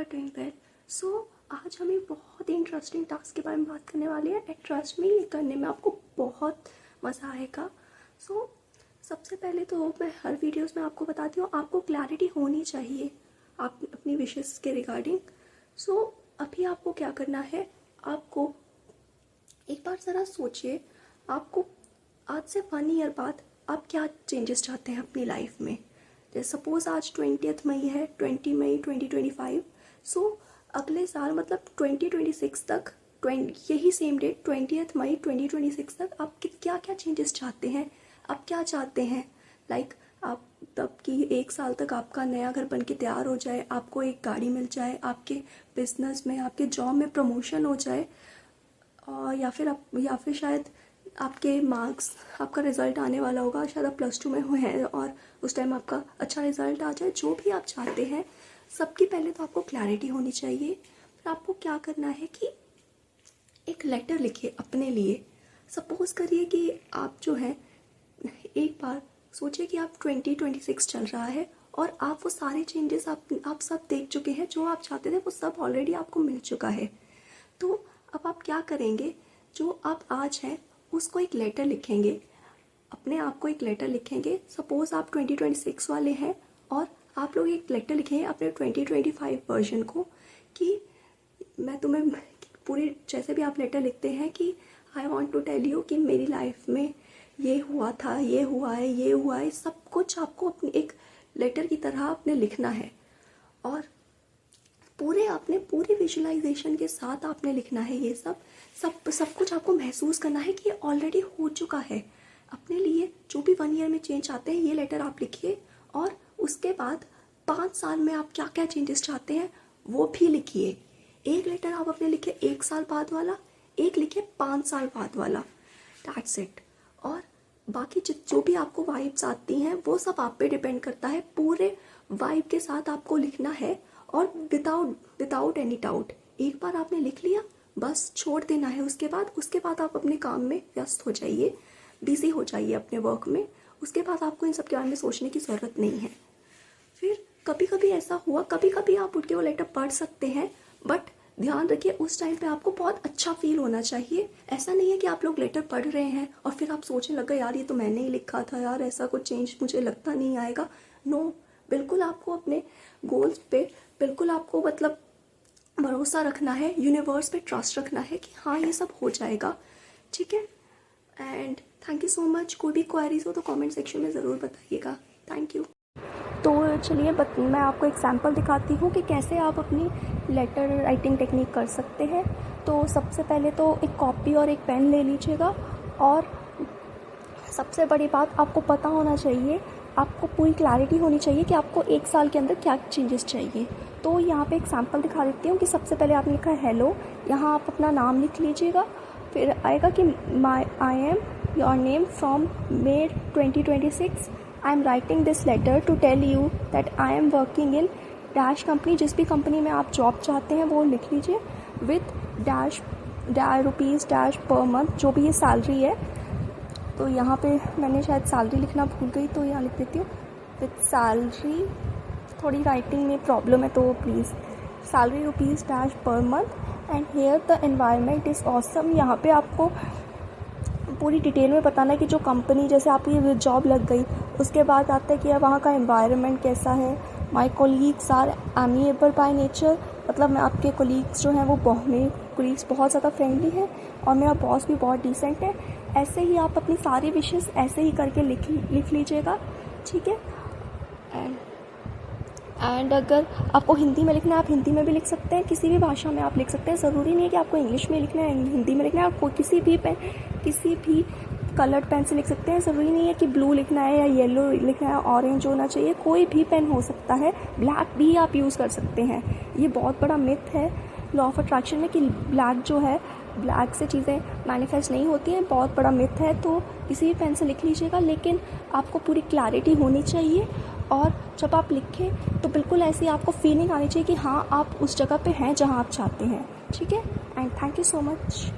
Are doing well. सो आज हम एक बहुत ही इंटरेस्टिंग टास्क के बारे में बात करने वाले हैं एंड ट्रस्ट मी, ये करने में आपको बहुत मज़ा आएगा। सो सबसे पहले तो मैं हर वीडियोस में आपको बताती हूँ, आपको क्लैरिटी होनी चाहिए आप अपनी विशेस के रिगार्डिंग। सो अभी आपको क्या करना है, आपको एक बार ज़रा सोचिए, आपको आज से 1 ईयर बाद आप क्या चेंजेस चाहते हैं अपनी लाइफ में। जैसे सपोज़ आज 20 मई है, 20 मई 2025। सो अगले साल मतलब 2026 तक, यही सेम डेट 20 मई 2026 तक आप क्या क्या चेंजेस चाहते हैं, आप क्या चाहते हैं। लाइक आप तब कि 1 साल तक आपका नया घर बन के तैयार हो जाए, आपको एक गाड़ी मिल जाए, आपके बिजनेस में, आपके जॉब में प्रमोशन हो जाए, और या फिर शायद आपके मार्क्स, आपका रिज़ल्ट आने वाला होगा, शायद आप +2 में हुए हैं और उस टाइम आपका अच्छा रिज़ल्ट आ जाए। जो भी आप चाहते हैं, सबकी पहले तो आपको क्लैरिटी होनी चाहिए। फिर आपको क्या करना है कि एक लेटर लिखिए अपने लिए। सपोज़ करिए कि आप जो है, एक बार सोचिए कि आप 2026 चल रहा है और आप वो सारे चेंजेस आप सब देख चुके हैं, जो आप चाहते थे वो सब ऑलरेडी आपको मिल चुका है। तो अब आप क्या करेंगे, जो आप आज हैं उसको एक लेटर लिखेंगे, अपने आप को एक लेटर लिखेंगे। सपोज़ आप 2026 वाले हैं और आप लोग एक लेटर लिखेंगे अपने 2025 वर्जन को कि मैं तुम्हें पूरी, जैसे भी आप लेटर लिखते हैं कि I want to tell you कि मेरी लाइफ में ये हुआ था, ये हुआ है, ये हुआ है, सब कुछ आपको अपनी एक लेटर की तरह आपने लिखना है। और आपने पूरी विजुअलाइजेशन के साथ आपने लिखना है। ये सब कुछ आपको महसूस करना है कि ये ऑलरेडी हो चुका है। अपने लिए जो भी 1 ईयर में चेंज आते हैं, ये लेटर आप लिखिए और उसके बाद 5 साल में आप क्या क्या चेंजेस चाहते हैं वो भी लिखिए। एक लेटर आप अपने लिखिए 1 साल बाद वाला, एक लिखिए 5 साल बाद वाला, दैट्स इट। और बाकी जो भी आपको वाइब्स आती हैं वो सब आप पे डिपेंड करता है। पूरे वाइब के साथ आपको लिखना है और विदाउट एनी डाउट। एक बार आपने लिख लिया, बस छोड़ देना है। उसके बाद आप अपने काम में व्यस्त हो जाइए, बिजी हो जाइए अपने वर्क में। उसके बाद आपको इन सब के बारे में सोचने की ज़रूरत नहीं है। फिर कभी कभी ऐसा हुआ, कभी कभी आप उठ के वो लेटर पढ़ सकते हैं, बट ध्यान रखिए उस टाइम पे आपको बहुत अच्छा फील होना चाहिए। ऐसा नहीं है कि आप लोग लेटर पढ़ रहे हैं और फिर आप सोचने लगे यार ये तो मैंने ही लिखा था, यार ऐसा कुछ चेंज मुझे लगता नहीं आएगा। नो, बिल्कुल आपको अपने गोल्स पे बिल्कुल आपको मतलब भरोसा रखना है, यूनिवर्स पे ट्रस्ट रखना है कि हाँ ये सब हो जाएगा, ठीक है। And thank you so much. कोई भी क्वेरीज हो तो कमेंट सेक्शन में ज़रूर बताइएगा। Thank you. तो चलिए मैं आपको एक सैम्पल दिखाती हूँ कि कैसे आप अपनी लेटर राइटिंग टेक्निक कर सकते हैं। तो सबसे पहले तो एक कॉपी और एक पेन ले लीजिएगा, और सबसे बड़ी बात आपको पता होना चाहिए, आपको पूरी क्लैरिटी होनी चाहिए कि आपको 1 साल के अंदर क्या चेंजेस चाहिए। तो यहाँ पे एक सैम्पल दिखा देती हूँ कि सबसे पहले आपने लिखा है हेलो, यहाँ आप अपना नाम लिख लीजिएगा। फिर आएगा कि I am your name from May 2026, I am writing this letter to tell you that I am working in dash company. जिस भी कंपनी में आप जॉब चाहते हैं वो लिख लीजिए, with dash rupees dash per month, जो भी ये सैलरी है। तो यहाँ पे मैंने शायद सैलरी लिखना भूल गई, तो यहाँ लिख देती हूँ विथ सैलरी। थोड़ी राइटिंग में प्रॉब्लम है तो please, salary rupees dash per month and here the environment is awesome. यहाँ पे आपको पूरी डिटेल में बताना है कि जो कंपनी, जैसे आपकी जॉब लग गई, उसके बाद आता है कि वहाँ का एनवायरनमेंट कैसा है। My colleagues are amiable by nature, मतलब मैं आपके कोलीग्स जो हैं वो मेरे कोलीग्स बहुत ज़्यादा फ्रेंडली हैं और मेरा बॉस भी बहुत डिसेंट है। ऐसे ही आप अपनी सारी विशेस ऐसे ही करके लिख लीजिएगा, ठीक है। एंड अगर आपको हिंदी में लिखना है, आप हिंदी में भी लिख सकते हैं, किसी भी भाषा में आप लिख सकते हैं। ज़रूरी नहीं है कि आपको इंग्लिश में लिखना है, हिंदी में लिखना है। आपको किसी भी कलर्ड पेन से लिख सकते हैं। ज़रूरी नहीं है कि ब्लू लिखना है या येलो लिखना है, ऑरेंज होना चाहिए, कोई भी पेन हो सकता है। ब्लैक भी आप यूज़ कर सकते हैं। ये बहुत बड़ा मिथ है लॉ ऑफ अट्रैक्शन में कि ब्लैक से चीज़ें मैनिफेस्ट नहीं होती हैं, बहुत बड़ा मिथ है। तो किसी भी पेन से लिख लीजिएगा, लेकिन आपको पूरी क्लैरिटी होनी चाहिए। और जब आप लिखें तो बिल्कुल ऐसी आपको फीलिंग आनी चाहिए कि हाँ आप उस जगह पे हैं जहाँ आप चाहते हैं, ठीक है। And thank you so much.